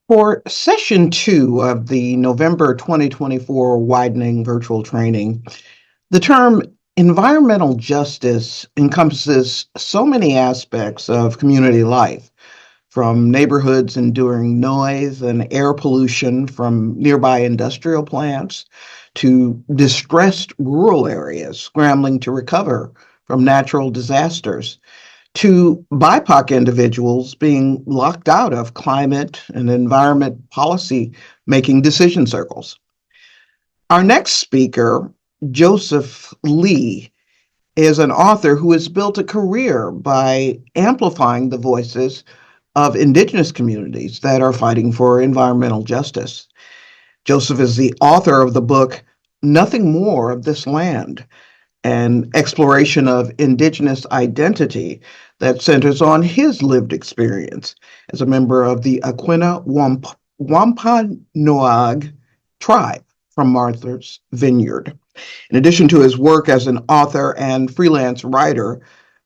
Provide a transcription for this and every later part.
For session two of the November 2024 Widening virtual training, the term environmental justice encompasses so many aspects of community life, from neighborhoods enduring noise and air pollution from nearby industrial plants to distressed rural areas scrambling to recover from natural disasters to BIPOC individuals being locked out of climate and environment policy making decision circles. Our next speaker, Joseph Lee, is an author who has built a career by amplifying the voices of Indigenous communities that are fighting for environmental justice. Joseph is the author of the book, Nothing More of This Land, an exploration of Indigenous identity that centers on his lived experience as a member of the Aquinnah Wampanoag tribe from Martha's Vineyard. In addition to his work as an author and freelance writer,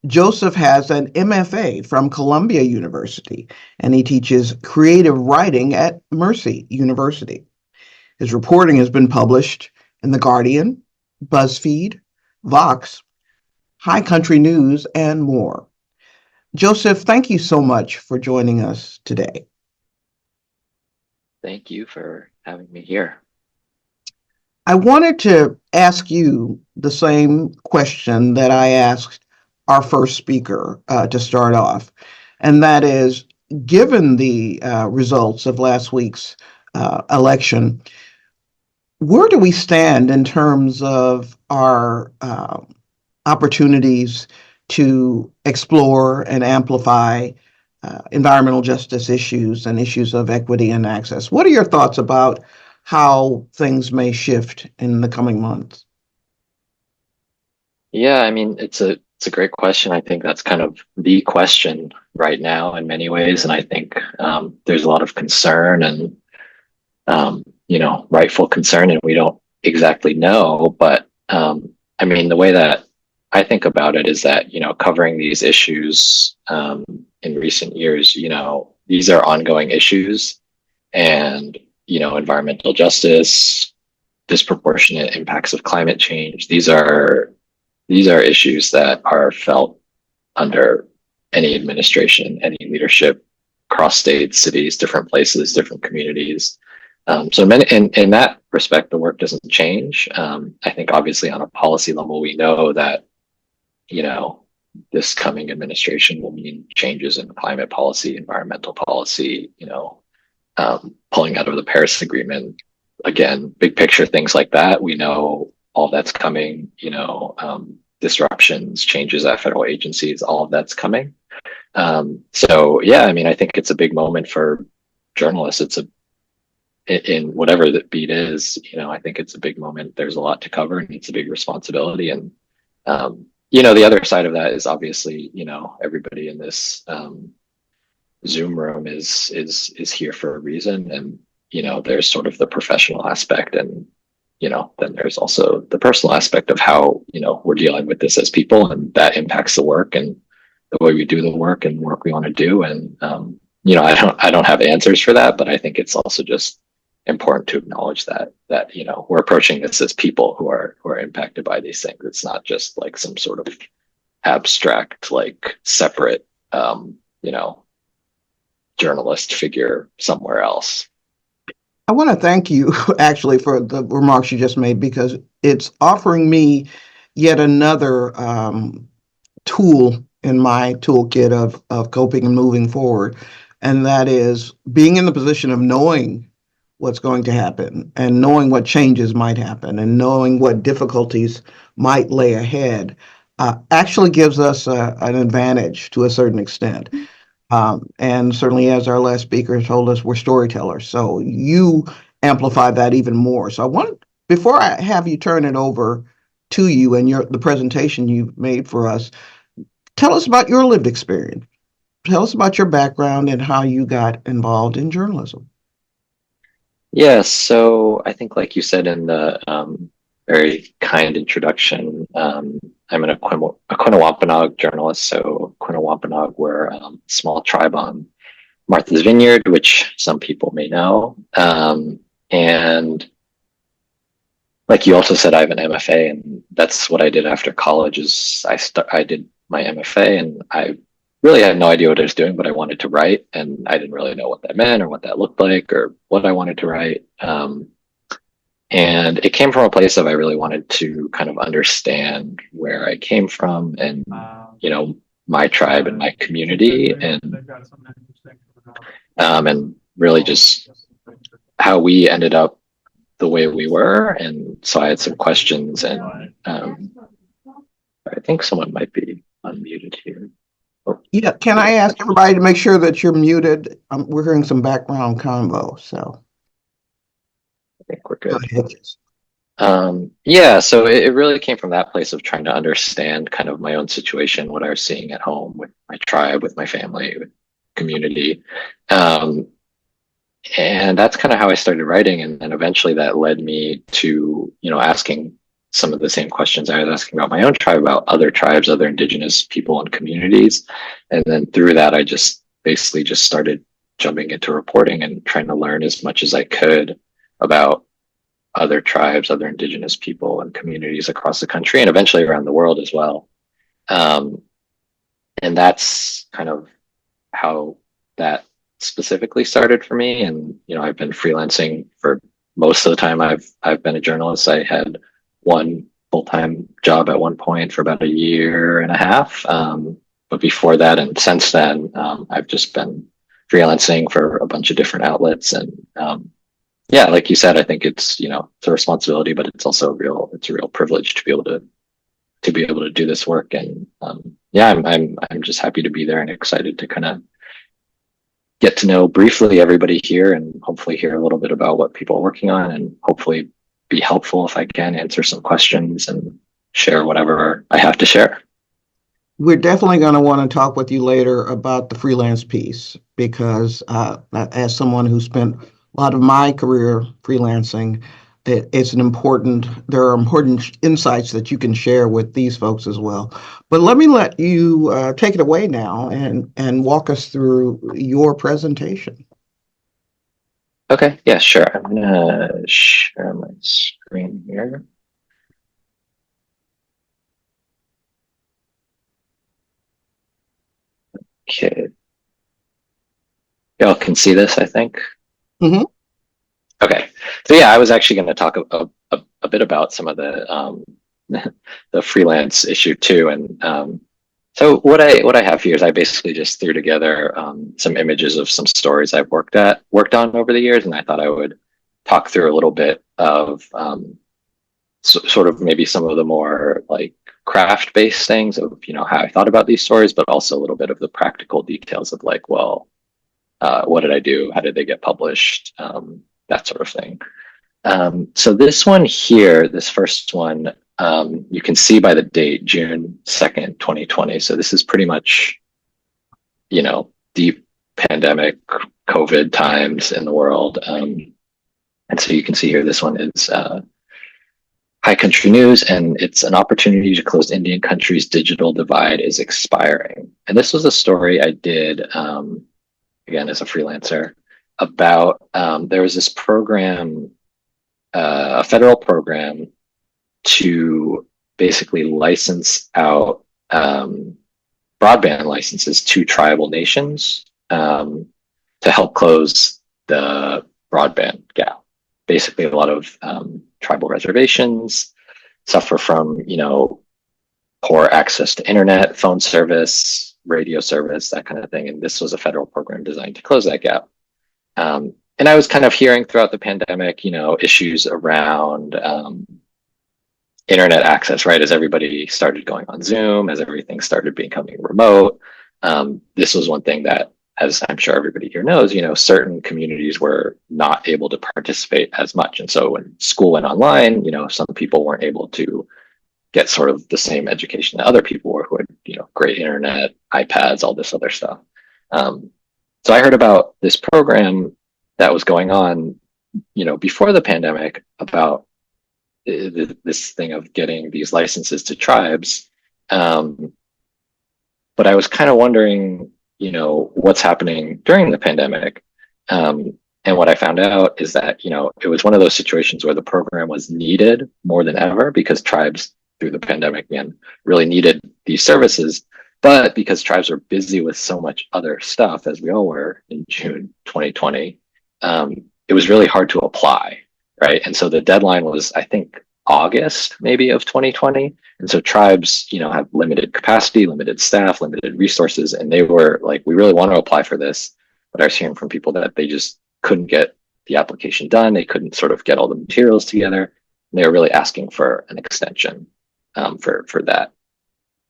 Joseph has an MFA from Columbia University, and he teaches creative writing at Mercy University. His reporting has been published in The Guardian, BuzzFeed, Vox, High Country News, and more. Joseph, thank you so much for joining us today. Thank you for having me here. I wanted to ask you the same question that I asked our first speaker to start off, and that is, given the results of last week's election, where do we stand in terms of our opportunities to explore and amplify environmental justice issues and issues of equity and access? What are your thoughts about how things may shift in the coming months? Yeah, I mean, it's a great question. I think that's kind of the question right now in many ways, and I think there's a lot of concern and rightful concern, and we don't exactly know. But I mean, the way that I think about it is that covering these issues in recent years, these are ongoing issues, and environmental justice, disproportionate impacts of climate change. These are issues that are felt under any administration, any leadership, across states, cities, different places, different communities. So in that respect, the work doesn't change. I think obviously on a policy level, we know that, this coming administration will mean changes in climate policy, environmental policy, pulling out of the Paris Agreement. Again, big picture things like that. We know all that's coming, disruptions, changes at federal agencies, all of that's coming. So yeah, I mean, I think it's a big moment for journalists. In whatever the beat is, I think it's a big moment. There's a lot to cover and it's a big responsibility. And, the other side of that is obviously, everybody in this Zoom room is here for a reason. And, there's sort of the professional aspect, and, then there's also the personal aspect of how, we're dealing with this as people, and that impacts the work and the way we do the work and work we want to do. And, I don't have answers for that, but I think it's also just important to acknowledge that we're approaching this as people who are impacted by these things. It's not just like some sort of abstract, like separate, journalist figure somewhere else. I want to thank you actually for the remarks you just made, because it's offering me yet another tool in my toolkit of coping and moving forward. And that is being in the position of knowing what's going to happen and knowing what changes might happen and knowing what difficulties might lay ahead actually gives us an advantage to a certain extent. And certainly, as our last speaker told us, we're storytellers. So you amplify that even more. So before I have you turn it over to you and the presentation you've made for us, tell us about your lived experience. Tell us about your background and how you got involved in journalism. Yeah, so I think, like you said in the very kind introduction, I'm an Aquinnah Wampanoag journalist. So Aquinnah Wampanoag, we're a small tribe on Martha's Vineyard, which some people may know. And like you also said, I have an MFA, and that's what I did after college. Is I did my MFA, and I really had no idea what I was doing, but I wanted to write, and I didn't really know what that meant or what that looked like or what I wanted to write. And it came from a place of I really wanted to kind of understand where I came from and, my tribe and my community, and really just how we ended up the way we were. And so I had some questions, and I think someone might be unmuted here. Oh, Yeah, can I ask everybody to make sure that you're muted? We're hearing some background convo, so I think we're go good. ahead. Yeah, so it really came from that place of trying to understand kind of my own situation, what I was seeing at home with my tribe, with my family, with community. And that's kind of how I started writing. And then eventually that led me to, asking some of the same questions I was asking about my own tribe, about other tribes, other indigenous people and communities. And then through that, I just basically just started jumping into reporting and trying to learn as much as I could about other tribes, other indigenous people and communities across the country and eventually around the world as well. And that's kind of how that specifically started for me. And, I've been freelancing for most of the time I've been a journalist. I had one full-time job at one point for about a year and a half. But before that and since then, I've just been freelancing for a bunch of different outlets. And yeah, like you said, I think it's a responsibility, but it's also a real privilege to be able to do this work. And yeah, I'm just happy to be there and excited to kind of get to know briefly everybody here and hopefully hear a little bit about what people are working on, and hopefully be helpful if I can, answer some questions and share whatever I have to share. We're definitely going to want to talk with you later about the freelance piece because as someone who spent a lot of my career freelancing, there are important insights that you can share with these folks as well. But let me let you take it away now and walk us through your presentation. Okay, yeah, sure. I'm gonna share my screen here. Okay. Y'all can see this, I think. Mm-hmm. Okay, so yeah, I was actually going to talk a bit about some of the the freelance issue too, and so what I have here is I basically just threw together some images of some stories I've worked on over the years, and I thought I would talk through a little bit of sort of maybe some of the more like craft-based things of how I thought about these stories, but also a little bit of the practical details of like, well, what did I do? How did they get published? That sort of thing. So this one here, this first one, you can see by the date, June 2nd, 2020. So this is pretty much, deep pandemic COVID times in the world. And so you can see here, this one is High Country News, and it's an opportunity to close Indian country's digital divide is expiring. And this was a story I did, again, as a freelancer, about there was this program, a federal program to basically license out broadband licenses to tribal nations to help close the broadband gap. Basically, a lot of tribal reservations suffer from, poor access to internet, phone service, radio service, that kind of thing. And this was a federal program designed to close that gap. And I was kind of hearing throughout the pandemic, issues around internet access, right? As everybody started going on Zoom, as everything started becoming remote. This was one thing that, as I'm sure everybody here knows, certain communities were not able to participate as much. And so when school went online, some people weren't able to get sort of the same education that other people were who had, great internet, iPads, all this other stuff. So I heard about this program that was going on, before the pandemic about this thing of getting these licenses to tribes. But I was kind of wondering, what's happening during the pandemic. And what I found out is that, it was one of those situations where the program was needed more than ever because tribes through the pandemic, really needed these services. But because tribes were busy with so much other stuff, as we all were in June 2020, it was really hard to apply, right? And so the deadline was, I think, August maybe of 2020. And so tribes, have limited capacity, limited staff, limited resources. And they were like, we really want to apply for this. But I was hearing from people that they just couldn't get the application done. They couldn't sort of get all the materials together. And they were really asking for an extension for that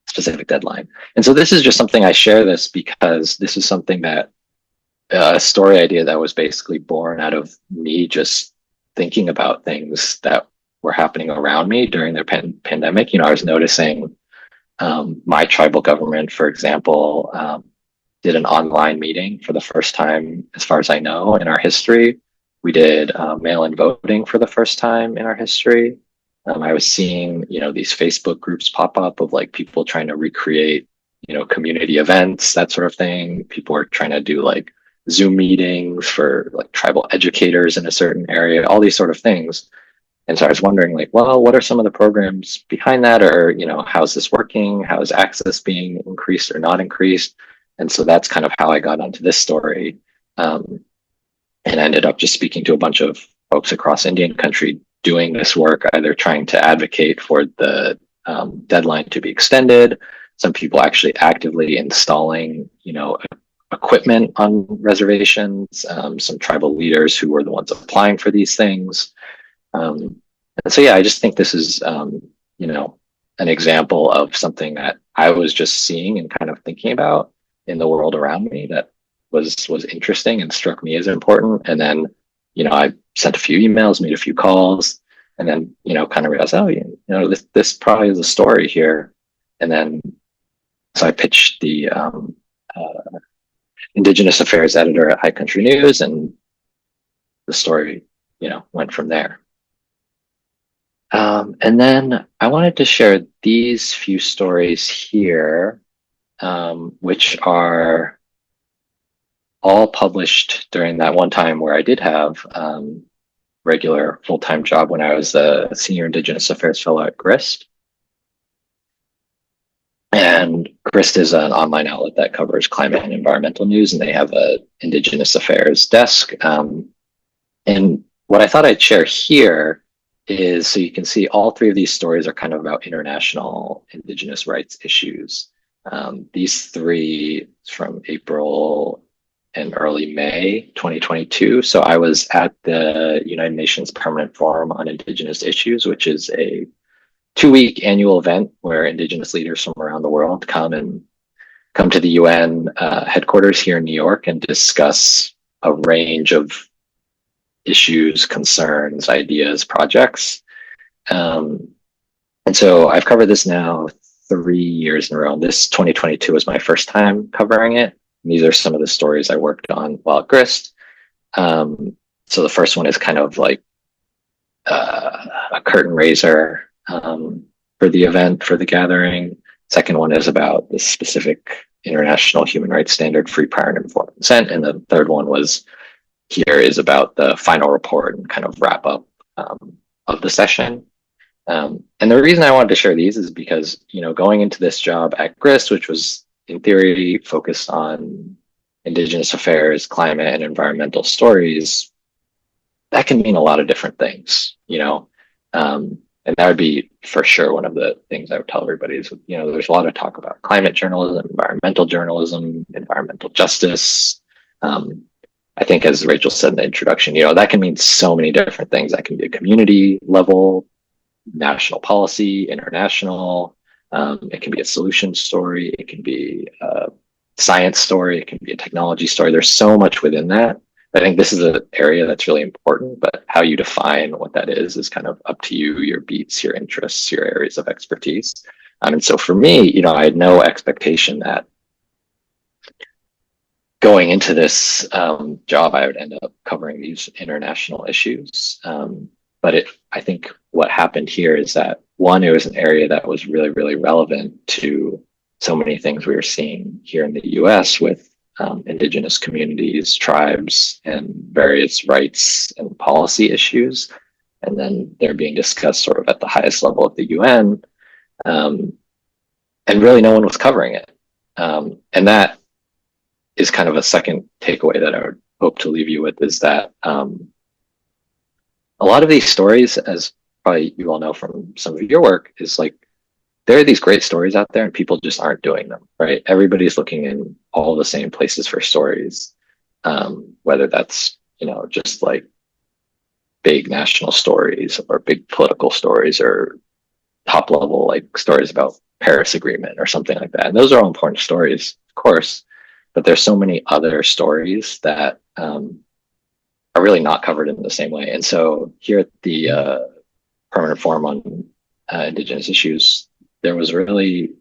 specific deadline. And so this is just something I share this because this is something that a story idea that was basically born out of me just thinking about things that were happening around me during the pandemic. I was noticing my tribal government, for example, did an online meeting for the first time, as far as I know, in our history. We did mail-in voting for the first time in our history. I was seeing, these Facebook groups pop up of like people trying to recreate, community events, that sort of thing. People were trying to do like Zoom meetings for like tribal educators in a certain area, all these sort of things. And so I was wondering like, well, what are some of the programs behind that? Or, how's this working? How is access being increased or not increased? And so that's kind of how I got onto this story. And I ended up just speaking to a bunch of folks across Indian country doing this work, either trying to advocate for the deadline to be extended. Some people actually actively installing, equipment on reservations, some tribal leaders who were the ones applying for these things. And so, yeah, I just think this is, an example of something that I was just seeing and kind of thinking about in the world around me that was interesting and struck me as important. And then, I sent a few emails, made a few calls, and then, kind of realized, this probably is a story here. And then, so I pitched the Indigenous Affairs editor at High Country News, and the story, went from there. And then I wanted to share these few stories here, which are all published during that one time where I did have regular full-time job when I was a senior Indigenous Affairs fellow at GRIST. And GRIST is an online outlet that covers climate and environmental news, and they have a Indigenous Affairs desk. And what I thought I'd share here is, so you can see all three of these stories are kind of about international Indigenous rights issues. These three from April and early May 2022. So I was at the United Nations Permanent Forum on Indigenous Issues, which is a 2-week annual event where Indigenous leaders from around the world come to the UN headquarters here in New York and discuss a range of issues, concerns, ideas, projects. And so I've covered this now 3 years in a row. This 2022 was my first time covering it. And these are some of the stories I worked on while at GRIST. So the first one is kind of like a curtain raiser for the event, for the gathering. Second one is about the specific international human rights standard, free, prior, and informed consent. And the third one is about the final report and kind of wrap up of the session. And the reason I wanted to share these is because, going into this job at GRIST, which was in theory focused on Indigenous affairs, climate, and environmental stories, that can mean a lot of different things, and that would be for sure one of the things I would tell everybody is, there's a lot of talk about climate journalism, environmental justice. I think, as Rachel said in the introduction, that can mean so many different things. That can be a community level, national policy, international. It can be a solution story. It can be a science story. It can be a technology story. There's so much within that. I think this is an area that's really important, but how you define what that is kind of up to you, your beats, your interests, your areas of expertise. And so for me, I had no expectation that going into this job, I would end up covering these international issues. But I think what happened here is that, one, it was an area that was really, really relevant to so many things we were seeing here in the US with Indigenous communities, tribes, and various rights and policy issues. And then they're being discussed sort of at the highest level of the UN. And really no one was covering it. And that is kind of a second takeaway that I would hope to leave you with, is that a lot of these stories, as probably you all know from some of your work, is like there are these great stories out there and people just aren't doing them, right? Everybody's looking in all the same places for stories, whether that's, just like big national stories or big political stories or top level like stories about Paris Agreement or something like that. And those are all important stories, of course, but there's so many other stories that are really not covered in the same way. And so here at the Permanent Forum on Indigenous Issues, there was really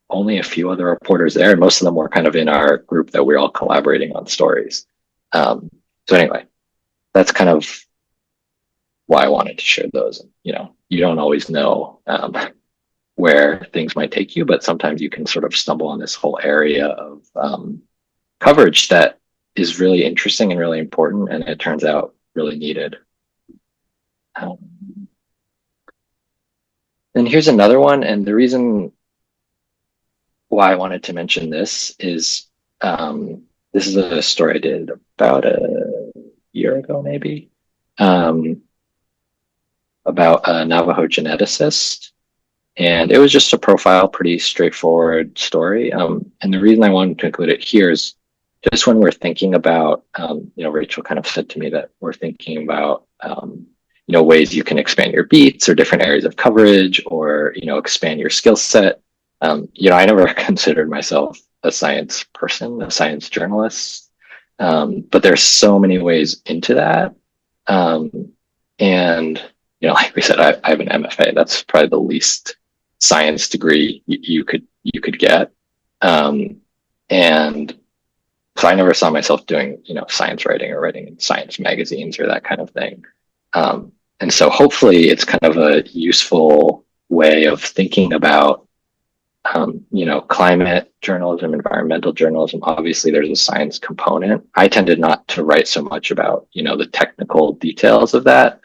only a few other reporters there, and most of them were kind of in our group that we're all collaborating on stories. So anyway, that's kind of why I wanted to share those. You don't always know where things might take you, but sometimes you can sort of stumble on this whole area of coverage that is really interesting and really important, and it turns out really needed. And here's another one, and the reason why I wanted to mention this is this is a story I did about a year ago, maybe, about a Navajo geneticist. And it was just a profile, pretty straightforward story. And the reason I wanted to include it here is just when we're thinking about, Rachel kind of said to me that we're thinking about, ways you can expand your beats or different areas of coverage or, expand your skill set. I never considered myself a science person, a science journalist, but there's so many ways into that. And, like we said, I have an MFA. That's probably the least science degree you could get. And so I never saw myself doing, science writing or writing in science magazines or that kind of thing. And so hopefully it's kind of a useful way of thinking about, climate journalism, environmental journalism. Obviously there's a science component. I tended not to write so much about, the technical details of that.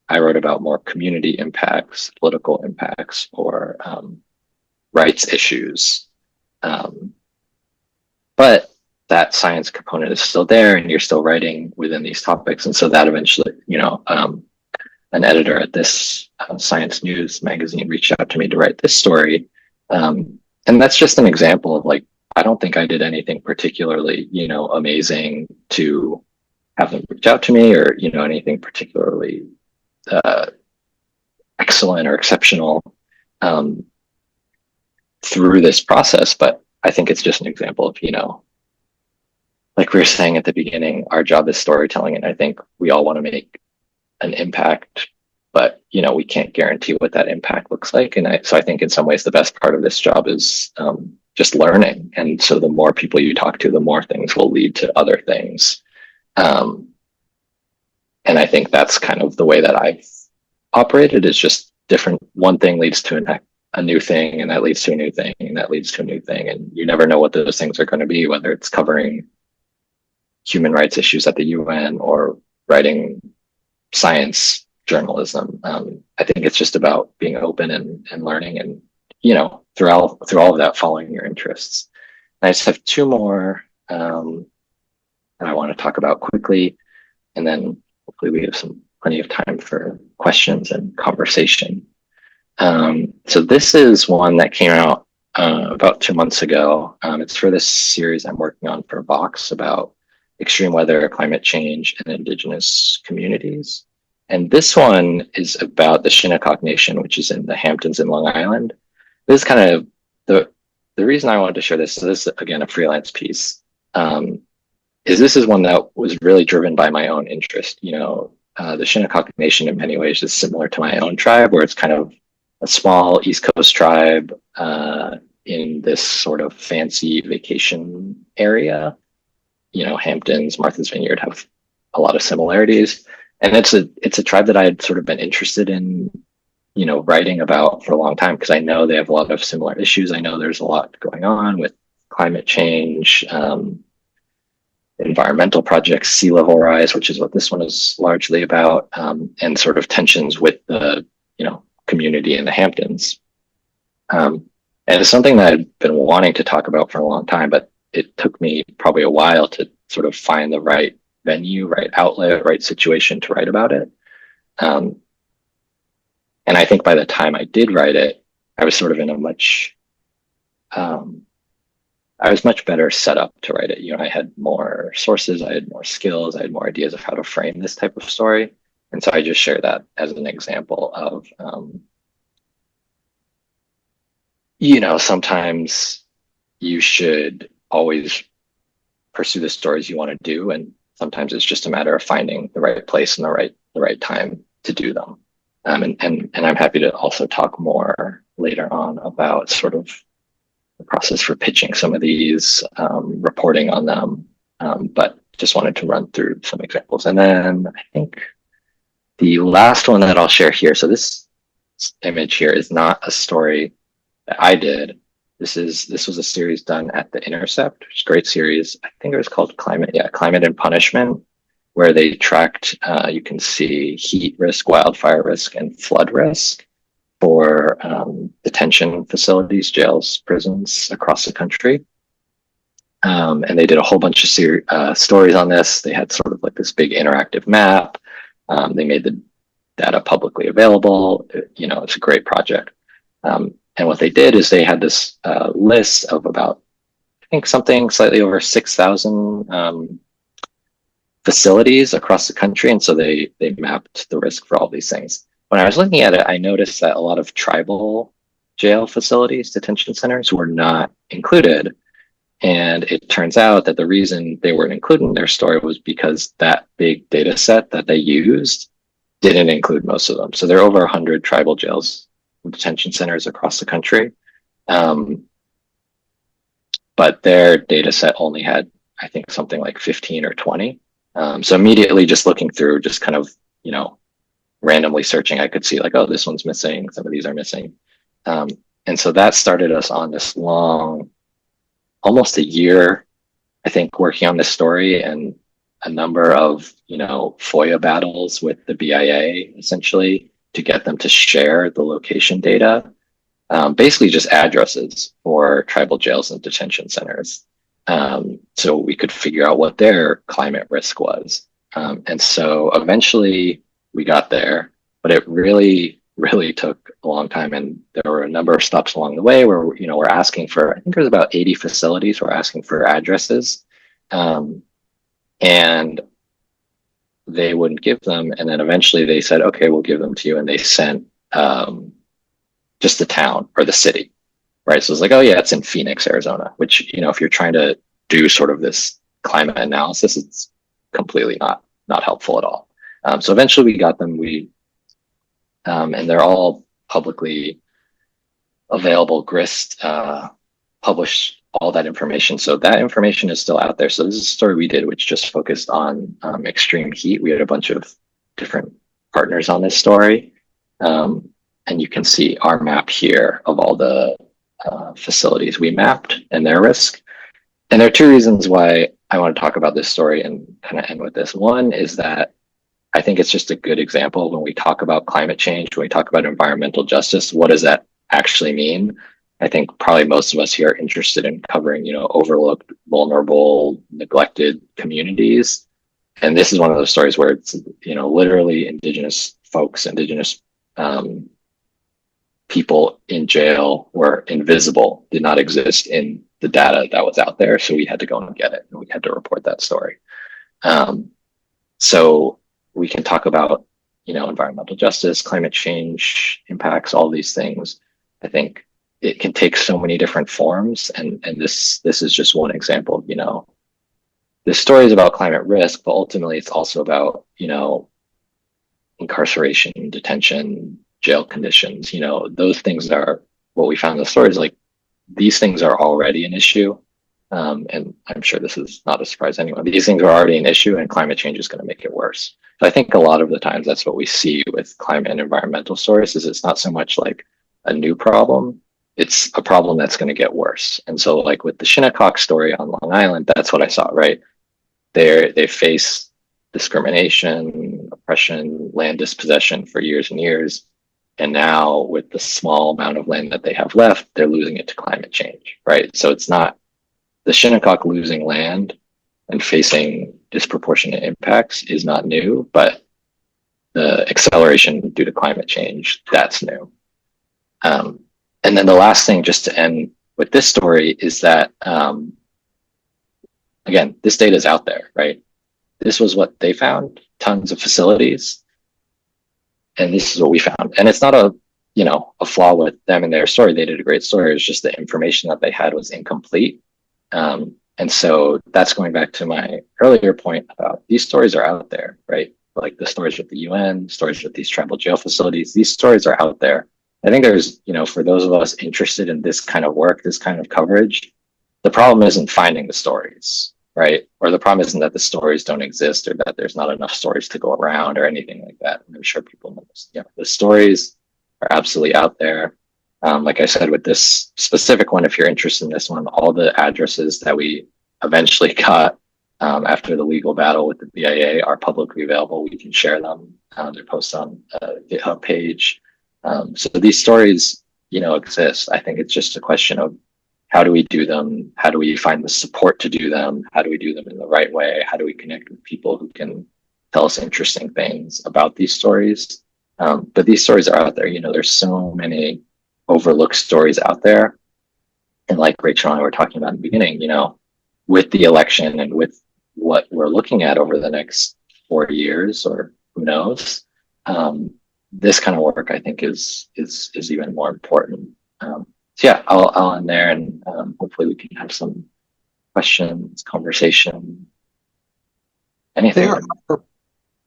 I wrote about more community impacts, political impacts, or rights issues. But that science component is still there and you're still writing within these topics. And so that eventually, an editor at this Science News magazine reached out to me to write this story. And that's just an example of like, I don't think I did anything particularly, amazing to have them reach out to me or, anything particularly excellent or exceptional through this process. But I think it's just an example of, like we were saying at the beginning, our job is storytelling. And I think we all want to make an impact, but, we can't guarantee what that impact looks like. And so I think in some ways, the best part of this job is just learning. And so the more people you talk to, the more things will lead to other things. And I think that's kind of the way that I've operated, is just different. One thing leads to a new thing, and that leads to a new thing, and that leads to a new thing. And you never know what those things are going to be, whether it's covering human rights issues at the UN or writing science journalism. I think it's just about being open and learning and, through all of that, following your interests. And I just have two more that I want to talk about quickly, and then hopefully we have plenty of time for questions and conversation. So this is one that came out about 2 months ago. It's for this series I'm working on for Vox about extreme weather, climate change, and Indigenous communities. And this one is about the Shinnecock Nation, which is in the Hamptons in Long Island. This is kind of the reason I wanted to share this. So this is, again, a freelance piece. This is one that was really driven by my own interest. The Shinnecock Nation in many ways is similar to my own tribe, where it's kind of a small East Coast tribe in this sort of fancy vacation area. Hamptons, Martha's Vineyard have a lot of similarities. And it's a tribe that I had sort of been interested in, writing about for a long time, because I know they have a lot of similar issues. I know there's a lot going on with climate change, environmental projects, sea level rise, which is what this one is largely about, and sort of tensions with the, community in the Hamptons. And it's something that I've been wanting to talk about for a long time, but it took me probably a while to sort of find the right venue, right outlet, right situation to write about it. And I think by the time I did write it, I was sort of in a I was much better set up to write it. I had more sources, I had more skills, I had more ideas of how to frame this type of story. And so I just share that as an example of, sometimes you should always pursue the stories you want to do, and sometimes it's just a matter of finding the right place and the right time to do them. And I'm happy to also talk more later on about sort of the process for pitching some of these, reporting on them, but just wanted to run through some examples. And then I think the last one that I'll share here, so this image here is not a story that I did. This was a series done at The Intercept, which is a great series. I think it was called Climate and Punishment, where they tracked, you can see heat risk, wildfire risk, and flood risk for detention facilities, jails, prisons across the country. And they did a whole bunch of stories on this. They had sort of like this big interactive map. They made the data publicly available. It's a great project. And what they did is they had this list of about, I think, something slightly over 6,000 facilities across the country. And so they mapped the risk for all these things. When I was looking at it, I noticed that a lot of tribal jail facilities, detention centers, were not included. And it turns out that the reason they weren't included in their story was because that big data set that they used didn't include most of them. So there are over 100 tribal jails and detention centers across the country. But their data set only had, I think, something like 15 or 20. So immediately just looking through, just kind of, randomly searching, I could see like, oh, this one's missing, some of these are missing. And so that started us on this long, almost a year, I think, working on this story, and a number of, FOIA battles with the BIA, essentially, to get them to share the location data, basically just addresses for tribal jails and detention centers. So we could figure out what their climate risk was. And so eventually we got there, but it really, really took a long time. And there were a number of stops along the way where, we're asking for, I think there's about 80 facilities, we're asking for addresses. And they wouldn't give them. And then eventually they said, okay, we'll give them to you. And they sent just the town or the city, right? So it's like, oh yeah, it's in Phoenix, Arizona, which, if you're trying to do sort of this climate analysis, it's completely not helpful at all. So eventually we got them, and they're all publicly available. Grist published all that information. So that information is still out there. So this is a story we did, which just focused on extreme heat. We had a bunch of different partners on this story. And you can see our map here of all the facilities we mapped and their risk. And there are two reasons why I want to talk about this story and kind of end with this. One is that I think it's just a good example when we talk about climate change, when we talk about environmental justice, what does that actually mean? I think probably most of us here are interested in covering, overlooked, vulnerable, neglected communities. And this is one of those stories where it's, literally Indigenous folks, Indigenous people in jail were invisible, did not exist in the data that was out there. So we had to go and get it, and we had to report that story. So we can talk about, environmental justice, climate change impacts, all these things. I think it can take so many different forms, and this is just one example. This story is about climate risk, but ultimately it's also about, incarceration, detention, jail conditions. Those things are what we found in the stories. Like, these things are already an issue, and I'm sure this is not a surprise to anyone. These things are already an issue, and climate change is going to make it worse. So I think a lot of the times that's what we see with climate and environmental stories. Is it's not so much like a new problem, it's a problem that's going to get worse. And so, like with the Shinnecock story on Long Island, that's what I saw, right? they face discrimination, oppression, land dispossession for years and years. And now with the small amount of land that they have left, they're losing it to climate change, right? So it's not the Shinnecock losing land and facing disproportionate impacts is not new, but the acceleration due to climate change, that's new. And then the last thing, just to end with this story, is that, again, this data is out there, right? This was what they found, tons of facilities, and this is what we found. And it's not a, a flaw with them and their story. They did a great story. It's just the information that they had was incomplete. And so that's going back to my earlier point about these stories are out there, right? Like the stories with the UN, stories with these tribal jail facilities, these stories are out there. I think there's, for those of us interested in this kind of work, this kind of coverage, the problem isn't finding the stories, right? Or the problem isn't that the stories don't exist or that there's not enough stories to go around or anything like that. I'm sure people know this. Yeah, the stories are absolutely out there. Like I said, with this specific one, if you're interested in this one, all the addresses that we eventually got after the legal battle with the BIA are publicly available. We can share them. They're posted on a GitHub page. So these stories, exist. I think it's just a question of how do we do them? How do we find the support to do them? How do we do them in the right way? How do we connect with people who can tell us interesting things about these stories? But these stories are out there. There's so many overlooked stories out there. And like Rachel and I were talking about in the beginning, with the election and with what we're looking at over the next 4 years, or who knows, this kind of work I think is even more important. So yeah, I'll end there, and hopefully we can have some questions, conversation, anything.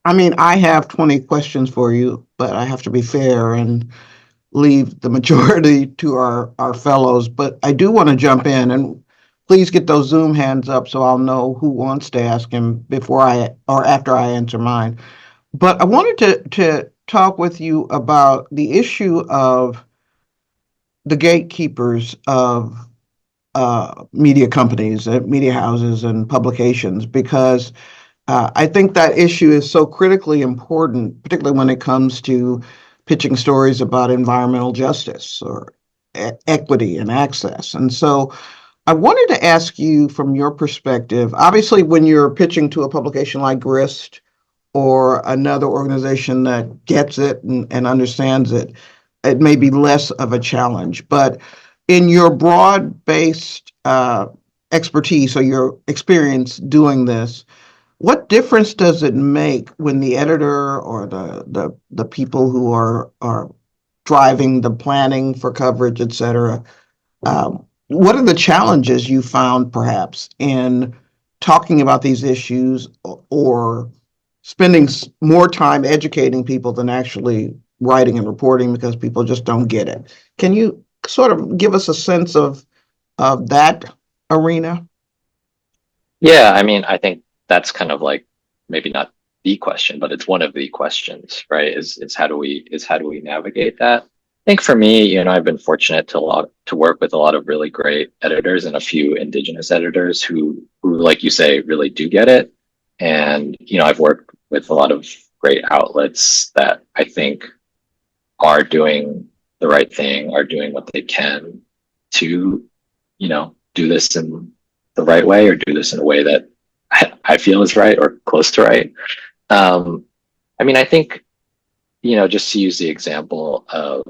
I have 20 questions for you, but I have to be fair and leave the majority to our fellows. But I do want to jump in, and please get those Zoom hands up so I'll know who wants to ask him before or after I answer mine. But I wanted to talk with you about the issue of the gatekeepers of media companies, media houses, and publications, because I think that issue is so critically important, particularly when it comes to pitching stories about environmental justice or equity and access. And so I wanted to ask you, from your perspective, obviously when you're pitching to a publication like GRIST or another organization that gets it and understands it, it may be less of a challenge. But in your broad-based expertise or your experience doing this, what difference does it make when the editor or the people who are driving the planning for coverage, et cetera, what are the challenges you found perhaps in talking about these issues or spending more time educating people than actually writing and reporting because people just don't get it? Can you sort of give us a sense of that arena? Yeah, I think that's kind of like maybe not the question, but it's one of the questions, right? Is how do we navigate that? I think for me, I've been fortunate to work with a lot of really great editors and a few Indigenous editors who, like you say, really do get it. And I've worked with a lot of great outlets that I think are doing the right thing, are doing what they can to, do this in the right way, or do this in a way that I feel is right or close to right. I think, just to use the example of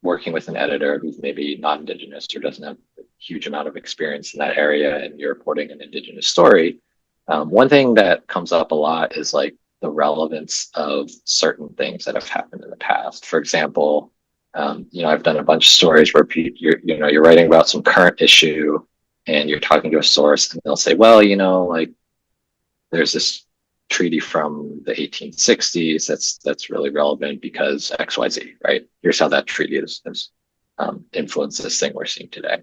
working with an editor who's maybe not Indigenous or doesn't have a huge amount of experience in that area, and you're reporting an Indigenous story, one thing that comes up a lot is like the relevance of certain things that have happened in the past. For example, I've done a bunch of stories where you're writing about some current issue, and you're talking to a source, and they'll say, well, like there's this treaty from the 1860s that's really relevant because XYZ, right? Here's how that treaty has influenced this thing we're seeing today.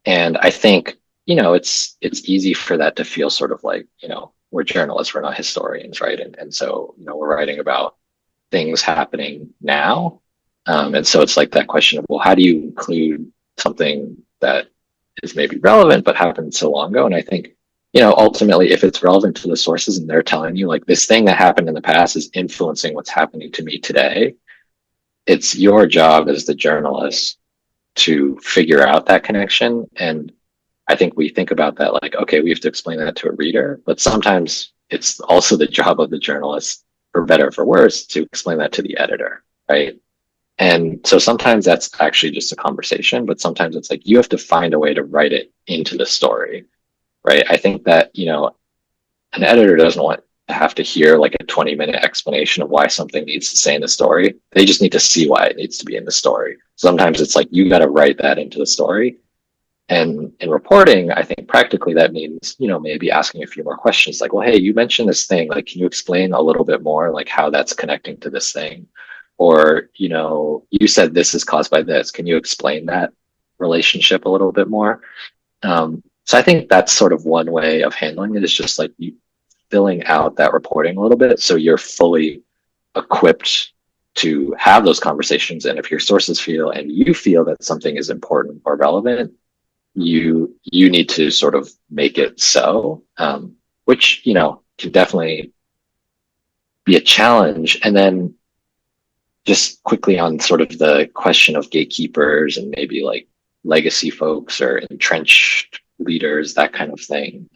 And I think, it's easy for that to feel sort of like, we're journalists, we're not historians, right? And so, we're writing about things happening now. And so it's like that question of, well, how do you include something that is maybe relevant but happened so long ago? And I think ultimately, if it's relevant to the sources and they're telling you like this thing that happened in the past is influencing what's happening to me today, it's your job as the journalist to figure out that connection. And I think we think about that like, okay, we have to explain that to a reader, but sometimes it's also the job of the journalist, for better or for worse, to explain that to the editor, right? And so sometimes that's actually just a conversation, but sometimes it's like you have to find a way to write it into the story, right? I think that, an editor doesn't want to have to hear like a 20-minute explanation of why something needs to stay in the story. They just need to see why it needs to be in the story. Sometimes it's like you got to write that into the story. And in reporting, I think practically that means, maybe asking a few more questions like, well, hey, you mentioned this thing. Like, can you explain a little bit more, like how that's connecting to this thing? Or, you said this is caused by this. Can you explain that relationship a little bit more? So I think that's sort of one way of handling it, is just like you filling out that reporting a little bit so you're fully equipped to have those conversations. And if your sources feel and you feel that something is important or relevant, you need to sort of make it so, which can definitely be a challenge. And then just quickly on sort of the question of gatekeepers and maybe like legacy folks or entrenched leaders, that kind of thing.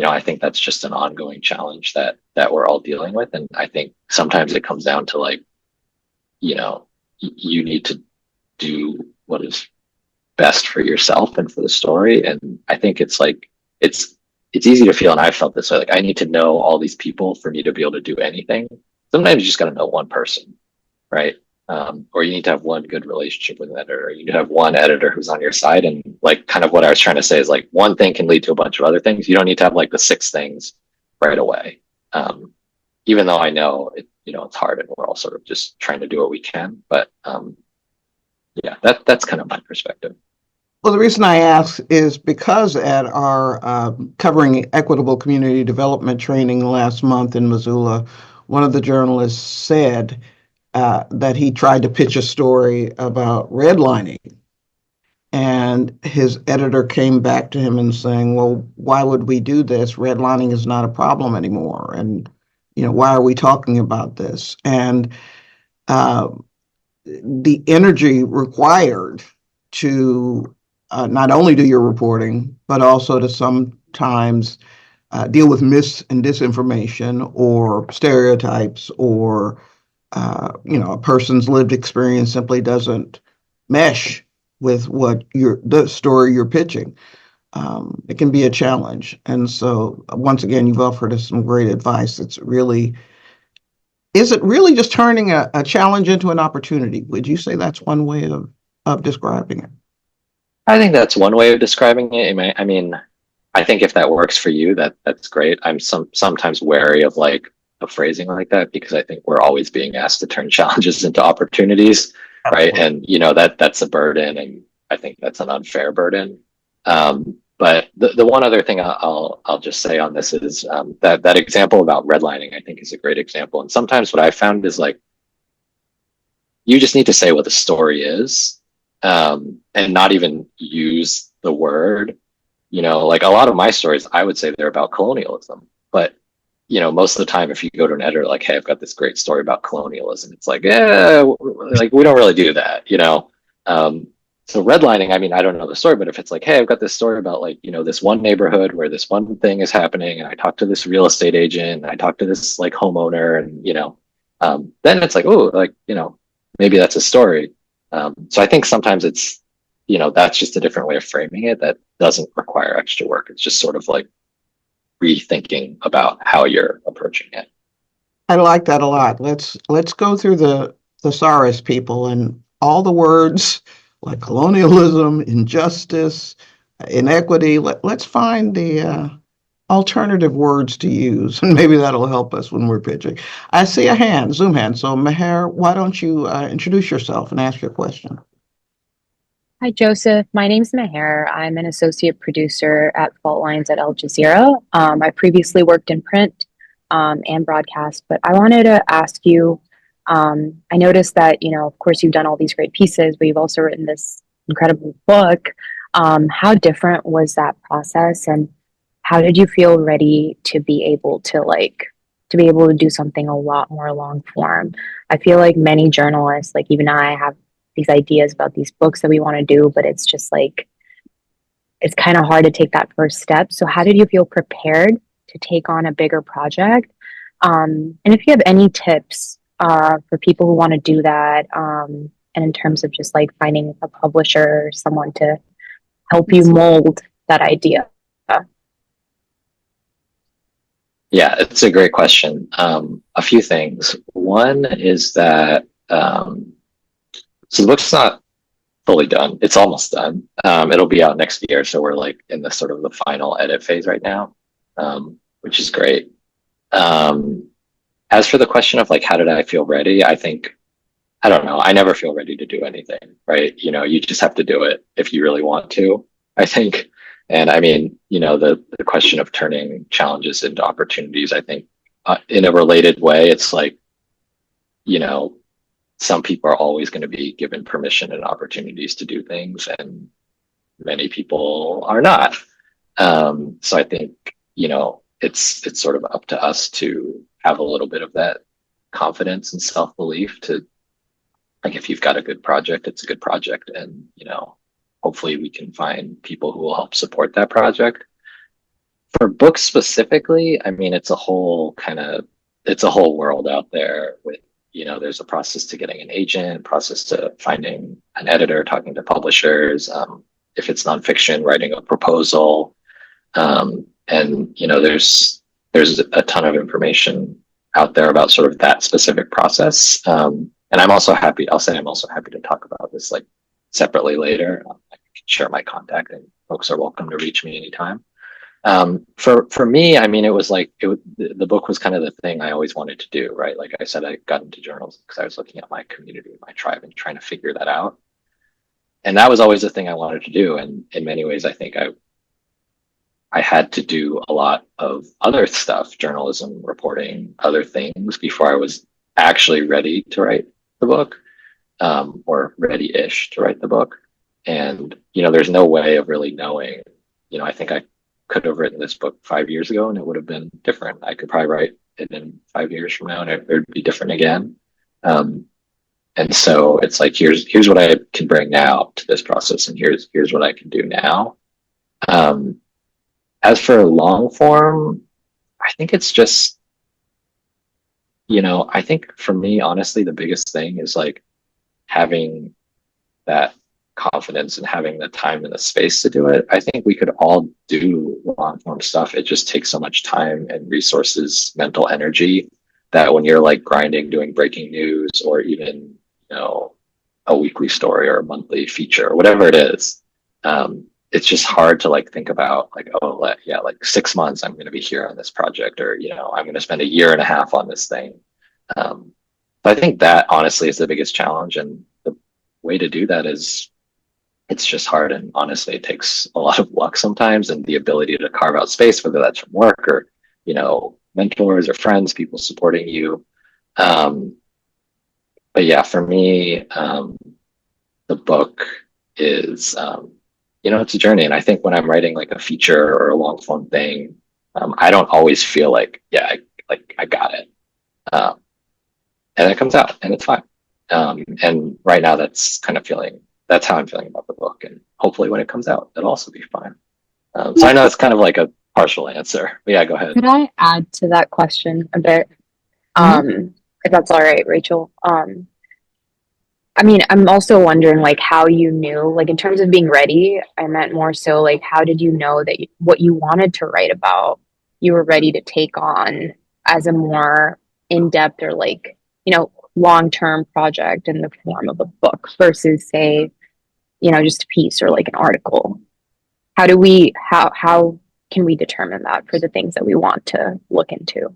I think that's just an ongoing challenge that we're all dealing with. And I think sometimes it comes down to like, you need to do what is best for yourself and for the story. And I think it's like, it's easy to feel, and I've felt this way, like I need to know all these people for me to be able to do anything. Sometimes you just got to know one person, right? Or you need to have one good relationship with an editor. You need to have one editor who's on your side. And like kind of what I was trying to say is like one thing can lead to a bunch of other things. You don't need to have like the 6 things right away. Even though I know it's hard and we're all sort of just trying to do what we can. But yeah, that's kind of my perspective. Well, the reason I ask is because at our covering equitable community development training last month in Missoula, one of the journalists said that he tried to pitch a story about redlining. And his editor came back to him and saying, well, why would we do this? Redlining is not a problem anymore. And, why are we talking about this? And the energy required to not only do your reporting, but also to sometimes deal with mis and disinformation or stereotypes or a person's lived experience simply doesn't mesh with what the story you're pitching. It can be a challenge. And so once again, you've offered us some great advice. Is it really just turning a challenge into an opportunity? Would you say that's one way of describing it? I think that's one way of describing it. I mean, I think if that works for you, that's great. I'm sometimes wary of like a phrasing like that because I think we're always being asked to turn challenges into opportunities, right? And that's a burden, and I think that's an unfair burden. But the one other thing I'll just say on this is that example about redlining, I think is a great example. And sometimes what I found is like you just need to say what the story is, and not even use the word. Like a lot of my stories, I would say they're about colonialism, but most of the time, if you go to an editor like, "Hey, I've got this great story about colonialism," it's like, "Yeah, like we don't really do that," So redlining, I mean, I don't know the story, but if it's like, "Hey, I've got this story about like, this one neighborhood where this one thing is happening, and I talked to this real estate agent, and I talked to this like homeowner, and then it's like, oh, like maybe that's a story." So I think sometimes it's, that's just a different way of framing it that doesn't require extra work. It's just sort of like rethinking about how you're approaching it. I like that a lot. Let's go through the thesaurus, people, and all the words like colonialism, injustice, inequity. Let's find the alternative words to use, and maybe that'll help us when we're pitching. I see a hand, Zoom hand. So Meher, why don't you introduce yourself and ask your question? Hi, Joseph. My name's Meher. I'm an associate producer at Fault Lines at Al Jazeera. I previously worked in print and broadcast, but I wanted to ask you, I noticed that, of course, you've done all these great pieces, but you've also written this incredible book. How different was that process? And how did you feel ready to be able to do something a lot more long form? I feel like many journalists, like even I, have these ideas about these books that we want to do, but it's just like it's kind of hard to take that first step. So how did you feel prepared to take on a bigger project? And if you have any tips for people who want to do that, and in terms of just like finding a publisher or someone to help you mold that idea. Yeah, it's a great question. A few things. One is that so the book's not fully done. It's almost done. It'll be out next year, so we're like in the sort of the final edit phase right now, which is great. As for the question of like how did I feel ready, I think I don't know. I never feel ready to do anything, right? You know, you just have to do it if you really want to, I think. And I mean, you know, the question of turning challenges into opportunities, I think in a related way, it's like, you know, some people are always going to be given permission and opportunities to do things, and many people are not. So I think, you know, it's sort of up to us to have a little bit of that confidence and self-belief to, like, if you've got a good project, it's a good project. And, you know, hopefully we can find people who will help support that project. For books specifically, I mean, it's a whole world out there with, you know, there's a process to getting an agent, process to finding an editor, talking to publishers. If it's nonfiction, writing a proposal. And, you know, there's a ton of information out there about sort of that specific process. And I'm also happy, I'll say I'm also happy to talk about this like separately later. I can share my contact and folks are welcome to reach me anytime. For me, I mean, it was like, the book was kind of the thing I always wanted to do, right? Like I said, I got into journalism because I was looking at my community, my tribe, and trying to figure that out. And that was always the thing I wanted to do. And in many ways, I think I had to do a lot of other stuff, journalism, reporting, other things before I was actually ready to write the book, or ready-ish to write the book. And, you know, there's no way of really knowing, you know, I think I could have written this book 5 years ago and it would have been different. I could probably write it in 5 years from now and it would be different again. And so it's like, here's what I can bring now to this process, and here's what I can do now. As for long form, I think it's just, you know, I think for me, honestly, the biggest thing is like having that confidence and having the time and the space to do it. I think we could all do long form stuff. It just takes so much time and resources, mental energy, that when you're like grinding, doing breaking news, or even, you know, a weekly story or a monthly feature or whatever it is, it's just hard to like think about like, oh, like 6 months I'm going to be here on this project, or, you know, I'm going to spend a year and a half on this thing. But I think that honestly is the biggest challenge, and the way to do that is, it's just hard, and honestly it takes a lot of luck sometimes, and the ability to carve out space, whether that's from work or, you know, mentors or friends, people supporting you. But yeah, for me, the book is, you know, it's a journey. And I think when I'm writing like a feature or a long form thing, I don't always feel like, yeah, I got it. And it comes out and it's fine. And right now that's how I'm feeling about the book. And hopefully when it comes out, it'll also be fine. So I know it's kind of like a partial answer, but yeah, go ahead. Could I add to that question a bit? If that's all right, Rachel. I mean, I'm also wondering like how you knew, like in terms of being ready, I meant more so like how did you know that what you wanted to write about, you were ready to take on as a more in-depth or like, you know, long-term project in the form of a book versus say, you know, just a piece or like an article. How can we determine that for the things that we want to look into?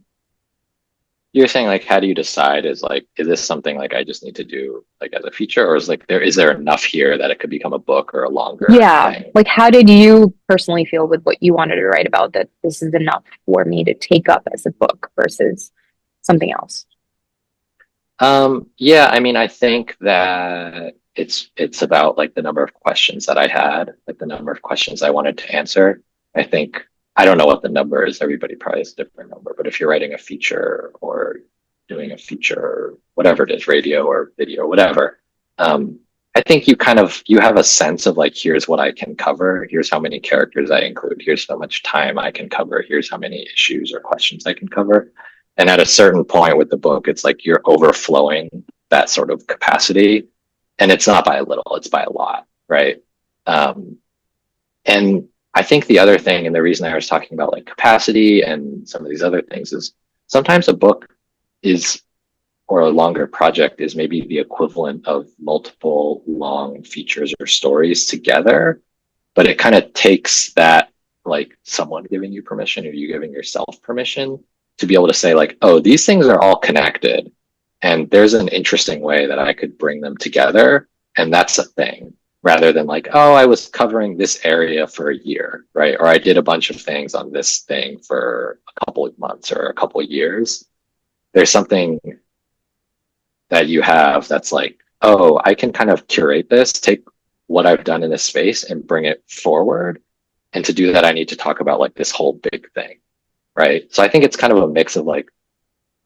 You're saying like, how do you decide, is this something like I just need to do like as a feature, or is there enough here that it could become a book or a longer thing? Like how did you personally feel with what you wanted to write about, that this is enough for me to take up as a book versus something else? Yeah, I mean, I think that it's about like the number of questions that I had, like the number of questions I wanted to answer. I think I don't know what the number is. Everybody probably has a different number. But if you're writing a feature or doing a feature, or whatever it is, radio or video, whatever, I think you have a sense of like, here's what I can cover. Here's how many characters I include. Here's how much time I can cover. Here's how many issues or questions I can cover. And at a certain point with the book, it's like you're overflowing that sort of capacity. And it's not by a little, it's by a lot, right? And I think the other thing, and the reason I was talking about like capacity and some of these other things, is sometimes a book is, or a longer project is maybe the equivalent of multiple long features or stories together, but it kind of takes that, like someone giving you permission or you giving yourself permission to be able to say like, oh, these things are all connected and there's an interesting way that I could bring them together. And that's a thing, rather than like, oh, I was covering this area for a year, right? Or I did a bunch of things on this thing for a couple of months or a couple of years. There's something that you have that's like, oh, I can kind of curate this, take what I've done in this space and bring it forward. And to do that, I need to talk about like this whole big thing, right? So I think it's kind of a mix of like,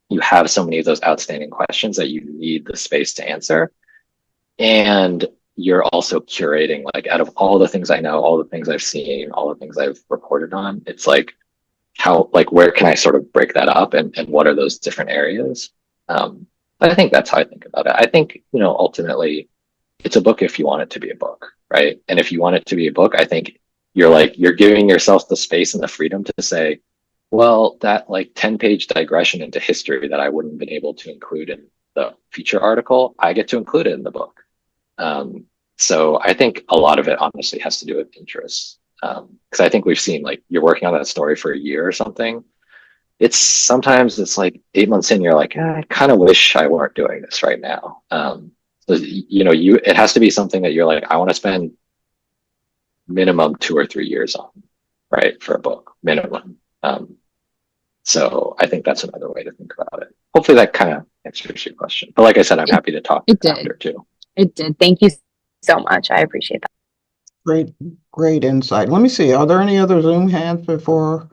you have so many of those outstanding questions that you need the space to answer. And you're also curating, like, out of all the things I know, all the things I've seen, all the things I've reported on, it's like, how, like, where can I sort of break that up and what are those different areas? But I think that's how I think about it. I think, ultimately it's a book if you want it to be a book, right? And if you want it to be a book, I think you're giving yourself the space and the freedom to say, well, that like 10-page digression into history that I wouldn't have been able to include in the feature article, I get to include it in the book. So I think a lot of it honestly has to do with interest. Because I think we've seen, like, you're working on that story for a year or something. Sometimes it's like 8 months in, you're like, I kind of wish I weren't doing this right now. So, it has to be something that you're like, I want to spend minimum 2 or 3 years on, right? For a book, minimum. So I think that's another way to think about it. Hopefully that kind of answers your question. But like I said, I'm happy to talk after too. It did. Thank you so much. I appreciate that. Great insight. Let me see. Are there any other Zoom hands before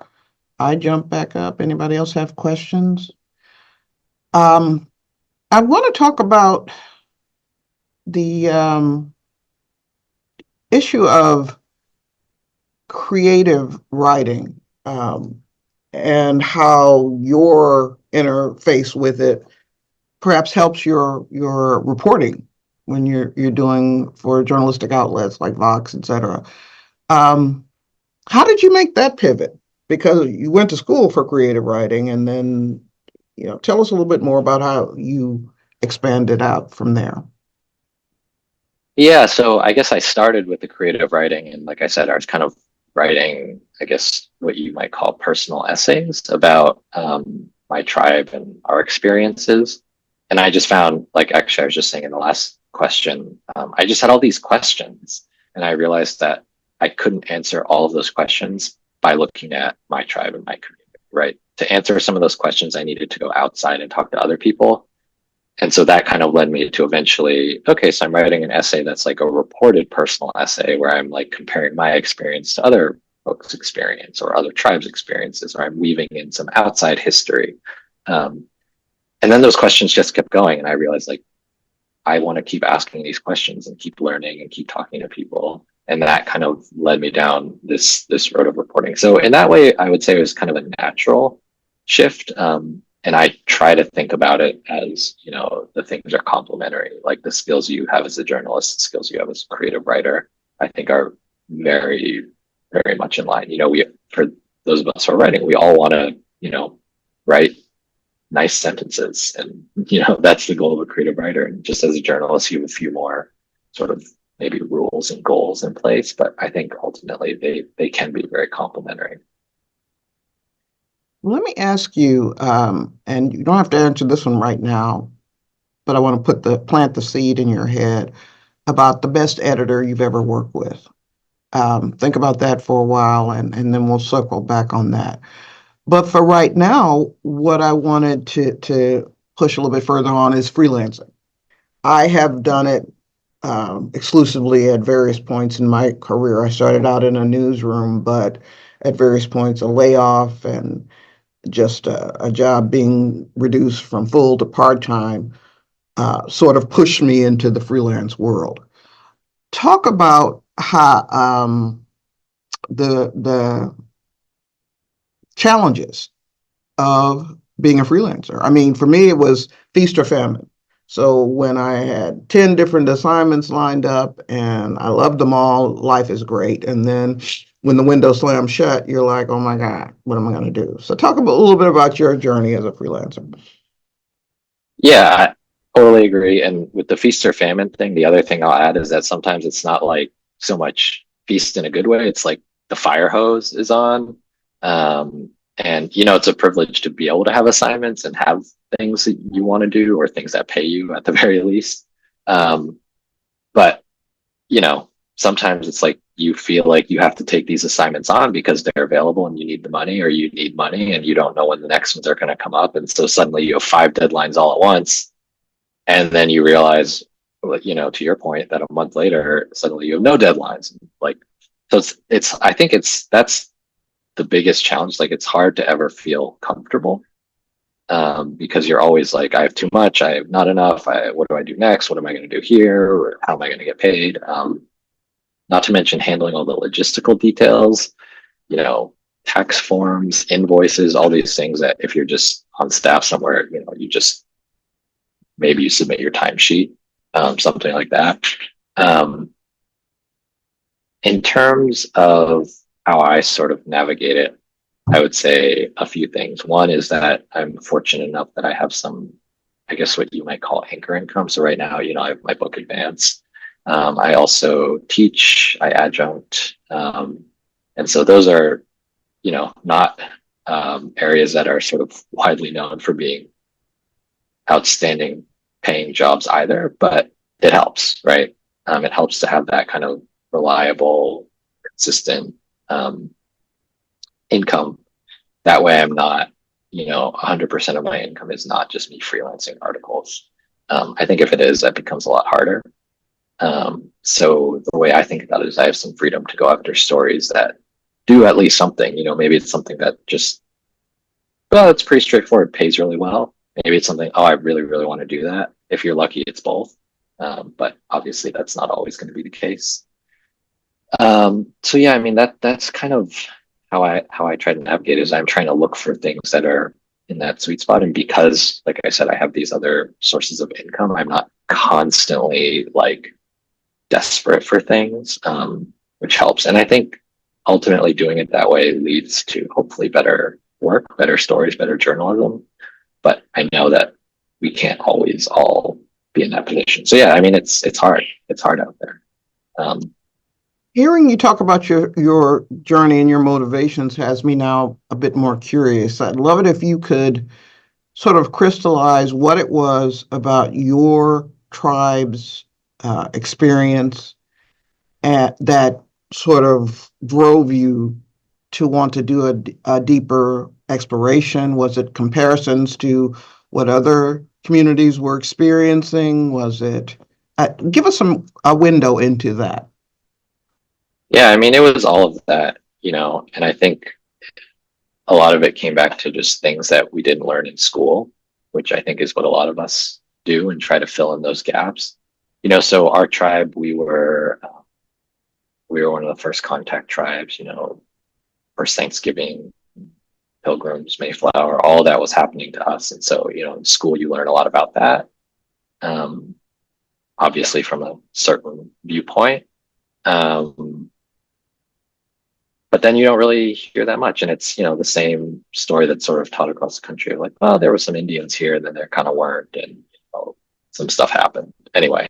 I jump back up? Anybody else have questions? I want to talk about the issue of creative writing and how your interface with it perhaps helps your reporting when you're doing for journalistic outlets like Vox, et cetera. How did you make that pivot? Because you went to school for creative writing, and then, tell us a little bit more about how you expanded out from there. Yeah, so I guess I started with the creative writing, and like I said, I was kind of writing, I guess, what you might call personal essays about my tribe and our experiences. And I just found, like, actually, I was just saying in the last question, I just had all these questions, and I realized that I couldn't answer all of those questions by looking at my tribe and my community, right? To answer some of those questions, I needed to go outside and talk to other people. And so that kind of led me to eventually, okay, so I'm writing an essay that's like a reported personal essay where I'm like comparing my experience to other folks' experience or other tribes' experiences, or I'm weaving in some outside history. And then those questions just kept going. And I realized, like, I want to keep asking these questions and keep learning and keep talking to people. And that kind of led me down this road of reporting. So in that way, I would say it was kind of a natural shift. And I try to think about it as, the things are complementary. Like, the skills you have as a journalist, the skills you have as a creative writer, I think are very, very much in line. For those of us who are writing, we all want to, write nice sentences. And, that's the goal of a creative writer. And just as a journalist, you have a few more sort of maybe rules and goals in place. But I think ultimately they can be very complementary. Let me ask you, and you don't have to answer this one right now, but I want to plant the seed in your head about the best editor you've ever worked with. Think about that for a while, and then we'll circle back on that. But for right now, what I wanted to push a little bit further on is freelancing. I have done it exclusively at various points in my career. I started out in a newsroom, but at various points, a layoff and just a job being reduced from full to part-time, sort of pushed me into the freelance world. Talk about how the challenges of being a freelancer. I mean, for me, it was feast or famine. So when I had 10 different assignments lined up and I loved them all, life is great. And then when the window slams shut, you're like, oh my God, what am I going to do? So talk a little bit about your journey as a freelancer. Yeah, I totally agree. And with the feast or famine thing, the other thing I'll add is that sometimes it's not like so much feast in a good way. It's like the fire hose is on. And it's a privilege to be able to have assignments and have things that you want to do or things that pay you at the very least. But sometimes it's like you feel like you have to take these assignments on because they're available and you need the money, or you need money and you don't know when the next ones are going to come up. And so suddenly you have 5 deadlines all at once. And then you realize, to your point, that a month later, suddenly you have no deadlines. Like, so I think that's the biggest challenge. Like, it's hard to ever feel comfortable, because you're always like, I have too much, I have not enough. What do I do next? What am I going to do here? Or how am I going to get paid? Not to mention handling all the logistical details, tax forms, invoices, all these things that if you're just on staff somewhere, you just, maybe you submit your timesheet, something like that. In terms of how I sort of navigate it, I would say a few things. One is that I'm fortunate enough that I have some, I guess what you might call anchor income. So right now, I have my book Advance. I also teach, I adjunct. And so those are, not areas that are sort of widely known for being outstanding paying jobs either, but it helps, right? It helps to have that kind of reliable, consistent income. That way I'm not, 100% of my income is not just me freelancing articles. I think if it is, that becomes a lot harder. So the way I think about it is I have some freedom to go after stories that do at least something. Maybe it's something that just, well, it's pretty straightforward, pays really well. Maybe it's something, oh, I really, really want to do that. If you're lucky, it's both. But obviously that's not always going to be the case. So yeah, I mean, that's kind of how I try to navigate is I'm trying to look for things that are in that sweet spot. And because, like I said, I have these other sources of income, I'm not constantly like desperate for things, which helps. And I think ultimately doing it that way leads to hopefully better work, better stories, better journalism. But I know that we can't always all be in that position. So yeah, I mean, it's hard. It's hard out there. Hearing you talk about your journey and your motivations has me now a bit more curious. I'd love it if you could sort of crystallize what it was about your tribe's experience that sort of drove you to want to do a deeper exploration. Was it comparisons to what other communities were experiencing? Was it, give us a window into that. Yeah, I mean, it was all of that, and I think a lot of it came back to just things that we didn't learn in school, which I think is what a lot of us do and try to fill in those gaps. So our tribe, we were one of the first contact tribes, first Thanksgiving, Pilgrims, Mayflower, all that was happening to us. And so, in school, you learn a lot about that, obviously from a certain viewpoint. But then you don't really hear that much. And it's, the same story that's sort of taught across the country. Like, well, there were some Indians here, and then there kind of weren't. And some stuff happened. Anyway,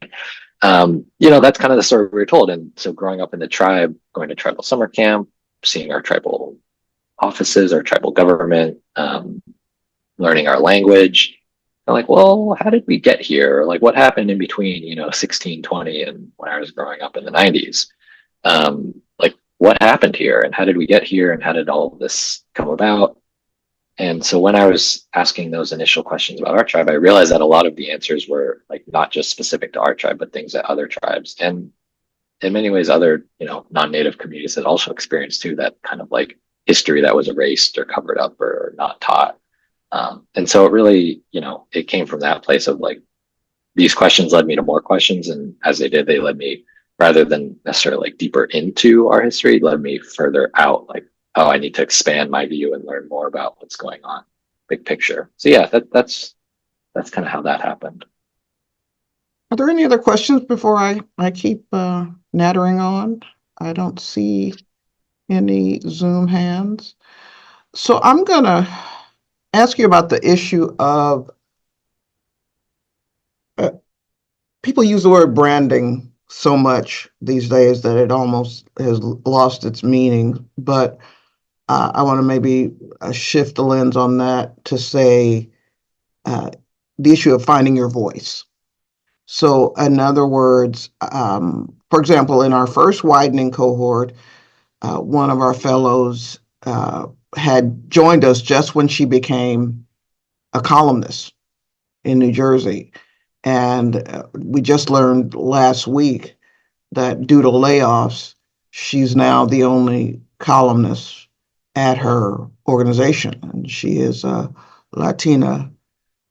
that's kind of the story we were told. And so growing up in the tribe, going to tribal summer camp, seeing our tribal offices, our tribal government, learning our language. I'm like, well, how did we get here? Like, what happened in between, 16, 20, and when I was growing up in the 90s? Like, what happened here, and how did we get here, and how did all of this come about? And so when I was asking those initial questions about our tribe, I realized that a lot of the answers were like not just specific to our tribe, but things that other tribes and in many ways other, non-native communities had also experienced too, that kind of like history that was erased or covered up or not taught. And so it really, it came from that place of like, these questions led me to more questions. And as they did, they led me, rather than necessarily like deeper into our history, led me further out, like, oh, I need to expand my view and learn more about what's going on, big picture. So yeah, that's kind of how that happened. Are there any other questions before I keep nattering on? I don't see any Zoom hands. So I'm going to ask you about the issue of people use the word branding so much these days that it almost has lost its meaning. But I want to maybe shift the lens on that to say the issue of finding your voice. So in other words, for example, in our first widening cohort, one of our fellows had joined us just when she became a columnist in New Jersey. And we just learned last week that due to layoffs, she's now the only columnist at her organization. And she is a Latina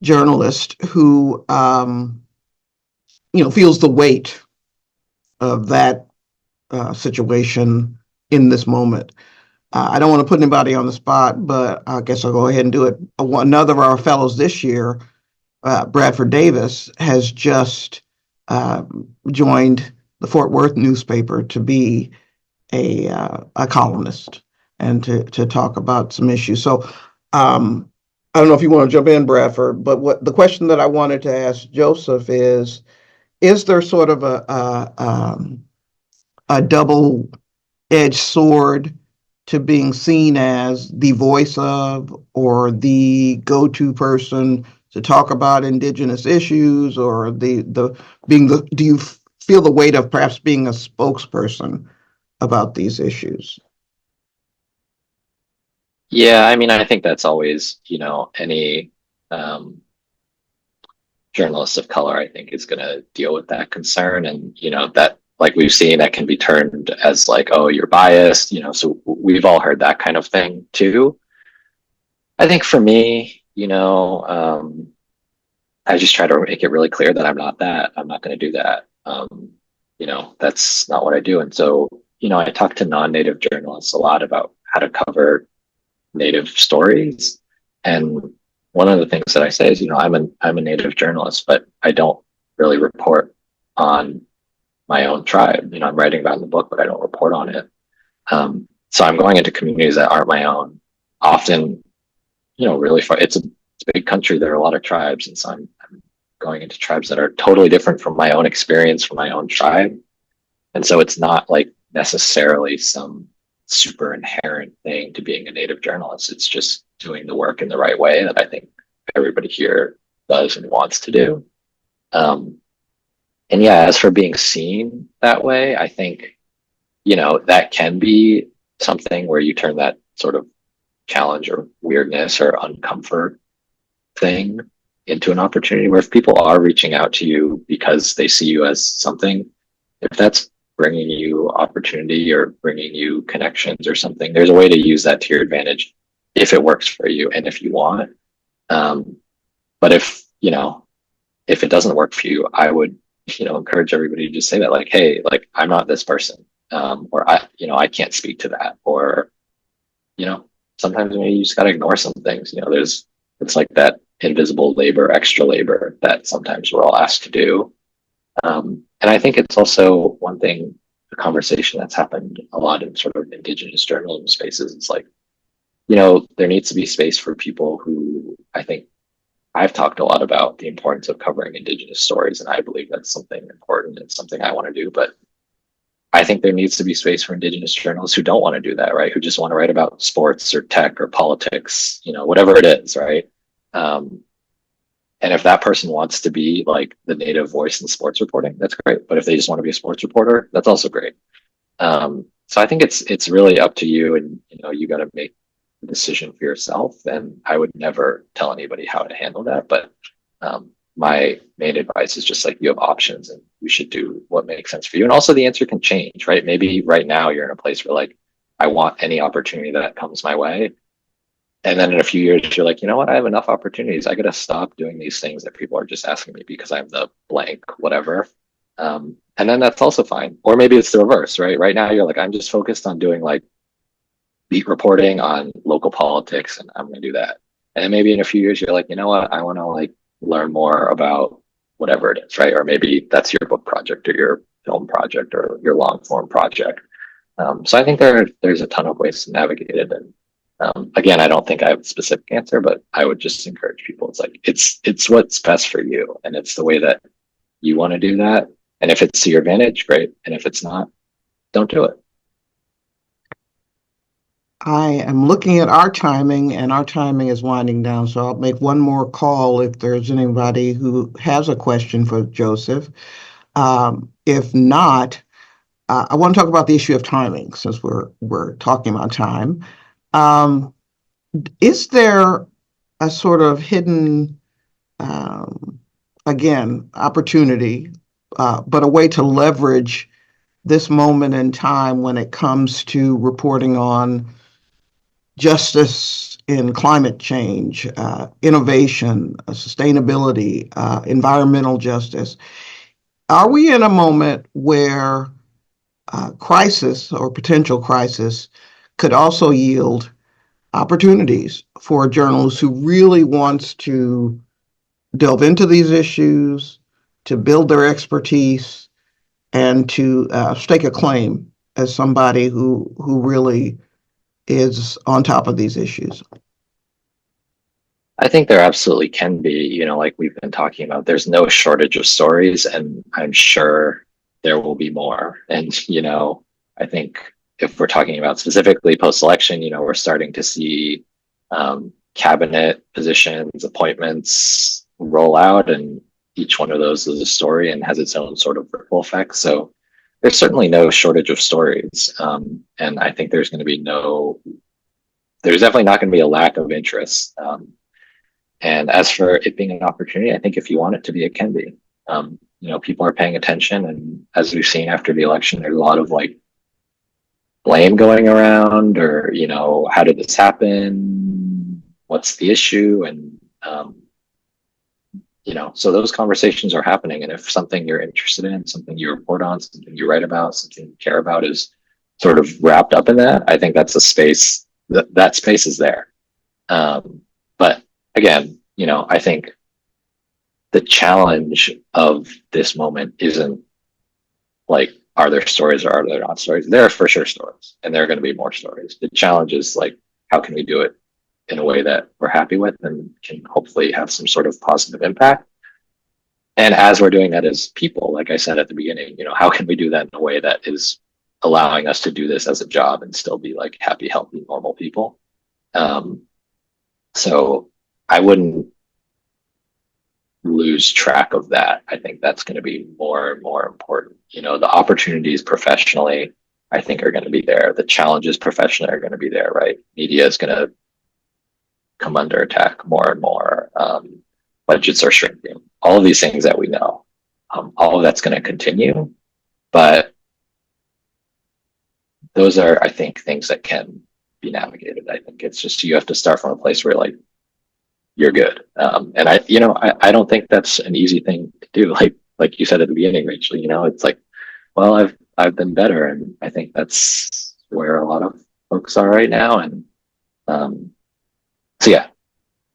journalist who, feels the weight of that situation in this moment. I don't want to put anybody on the spot, but I guess I'll go ahead and do it. Another of our fellows this year, Bradford Davis, has just joined the Fort Worth newspaper to be a columnist and to talk about some issues. So I don't know if you want to jump in, Bradford, but what the question that I wanted to ask Joseph is there sort of a double-edged sword to being seen as the voice of or the go-to person to talk about Indigenous issues, or do you feel the weight of perhaps being a spokesperson about these issues? Yeah, I mean, I think that's always, any journalist of color, I think, is going to deal with that concern. And, that, like we've seen, that can be turned as like, oh, you're biased, so we've all heard that kind of thing too. I think for me, I just try to make it really clear that I'm not that. I'm not going to do that. That's not what I do. And so, I talk to non-native journalists a lot about how to cover native stories. And one of the things that I say is, I'm a native journalist, but I don't really report on my own tribe. I'm writing about it in the book, but I don't report on it. So I'm going into communities that aren't my own. Often, really far. It's a big country. There are a lot of tribes, and so I'm going into tribes that are totally different from my own experience, from my own tribe. And so it's not like necessarily some super inherent thing to being a native journalist. It's just doing the work in the right way that I think everybody here does and wants to do. And yeah, as for being seen that way, I think, that can be something where you turn that sort of challenge or weirdness or uncomfort thing into an opportunity, where if people are reaching out to you because they see you as something, if that's bringing you opportunity or bringing you connections or something, there's a way to use that to your advantage if it works for you and if you want. But if it doesn't work for you, I would encourage everybody to just say that, like, hey, like, I'm not this person, or I can't speak to that, or sometimes maybe you just got to ignore some things. It's like that invisible labor, extra labor that sometimes we're all asked to do. And I think it's also one thing, a conversation that's happened a lot in sort of Indigenous journalism spaces. It's like, there needs to be space for people who, I think I've talked a lot about the importance of covering Indigenous stories, and I believe that's something important and something I want to do. But I think there needs to be space for Indigenous journalists who don't want to do that, right? Who just want to write about sports or tech or politics, whatever it is, right? And if that person wants to be like the native voice in sports reporting, that's great. But if they just want to be a sports reporter, that's also great. So I think it's really up to you, and you got to make the decision for yourself. And I would never tell anybody how to handle that. But my main advice is just like, you have options, and you should do what makes sense for you. And also the answer can change, right? Maybe right now you're in a place where like, I want any opportunity that comes my way. And then in a few years, you're like, you know what? I have enough opportunities. I got to stop doing these things that people are just asking me because I'm the blank, whatever. And then that's also fine. Or maybe it's the reverse, right? Right now, you're like, I'm just focused on doing like beat reporting on local politics, and I'm going to do that. And then maybe in a few years, you're like, you know what? I want to like learn more about whatever it is, right? Or maybe that's your book project or your film project or your long form project. So I think there's a ton of ways to navigate it. And again, I don't think I have a specific answer, but I would just encourage people. It's like it's what's best for you, and it's the way that you want to do that. And if it's to your advantage, great. And if it's not, don't do it. I am looking at our timing, and our timing is winding down. So I'll make one more call if there's anybody who has a question for Joseph. If not, I want to talk about the issue of timing since we're talking about time. Um, is there a sort of hidden, again, opportunity, but a way to leverage this moment in time when it comes to reporting on justice in climate change, innovation, sustainability, environmental justice? Are we in a moment where crisis or potential crisis could also yield opportunities for a journalist who really wants to delve into these issues, to build their expertise, and to stake a claim as somebody who really is on top of these issues? I think there absolutely can be, like we've been talking about, there's no shortage of stories, and I'm sure there will be more. And, I think if we're talking about specifically post-election, we're starting to see cabinet positions, appointments roll out, and each one of those is a story and has its own sort of ripple effect. So there's certainly no shortage of stories. And I think there's definitely not going to be a lack of interest. And as for it being an opportunity, I think if you want it to be, it can be. People are paying attention, and as we've seen after the election, there's a lot of like blame going around, or how did this happen? What's the issue? And so those conversations are happening. And if something you're interested in, something you report on, something you write about, something you care about is sort of wrapped up in that, I think that's a space that space is there. But again, I think the challenge of this moment isn't like, are there stories or are there not stories? There are for sure stories, and there are going to be more stories. The challenge is like, how can we do it in a way that we're happy with and can hopefully have some sort of positive impact? And as we're doing that as people, like I said at the beginning, how can we do that in a way that is allowing us to do this as a job and still be like happy, healthy, normal people? So I wouldn't lose track of that. I think that's going to be more and more important. The opportunities professionally, I think, are going to be there. The challenges professionally are going to be there, right? Media is going to come under attack more and more. Budgets are shrinking. All of these things that we know, all of that's going to continue. But those are, I think, things that can be navigated. I think it's just, you have to start from a place where like, you're good. And I don't think that's an easy thing to do. Like you said at the beginning, Rachel, it's like, well, I've been better. And I think that's where a lot of folks are right now. And so yeah,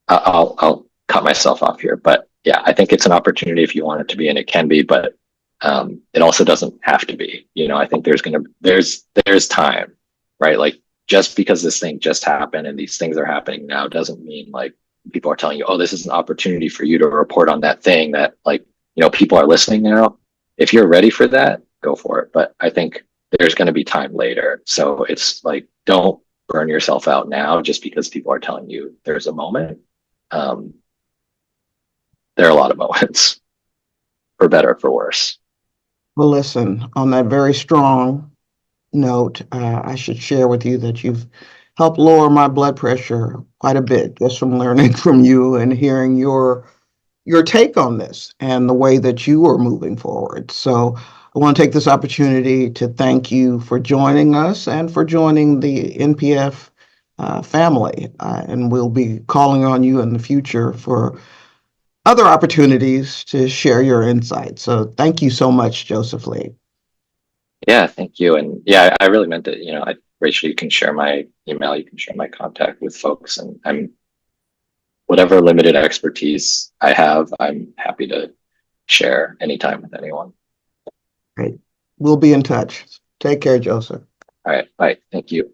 I'll cut myself off here, but yeah, I think it's an opportunity if you want it to be, and it can be, but it also doesn't have to be. I think there's time, right? Like, just because this thing just happened and these things are happening now doesn't mean like people are telling you, oh, this is an opportunity for you to report on that thing that like, people are listening now. If you're ready for that, go for it. But I think there's going to be time later. So it's like, don't burn yourself out now just because people are telling you there's a moment. There are a lot of moments, for better or for worse. Well, listen, on that very strong note, I should share with you that you've helped lower my blood pressure quite a bit just from learning from you and hearing your take on this and the way that you are moving forward. So I want to take this opportunity to thank you for joining us and for joining the NPF family. And we'll be calling on you in the future for other opportunities to share your insights. So thank you so much, Joseph Lee. Yeah, thank you. And yeah, I really meant it. Rachel, you can share my email, you can share my contact with folks, and whatever limited expertise I have, I'm happy to share anytime with anyone. Great. We'll be in touch. Take care, Joseph. All right, bye. Thank you.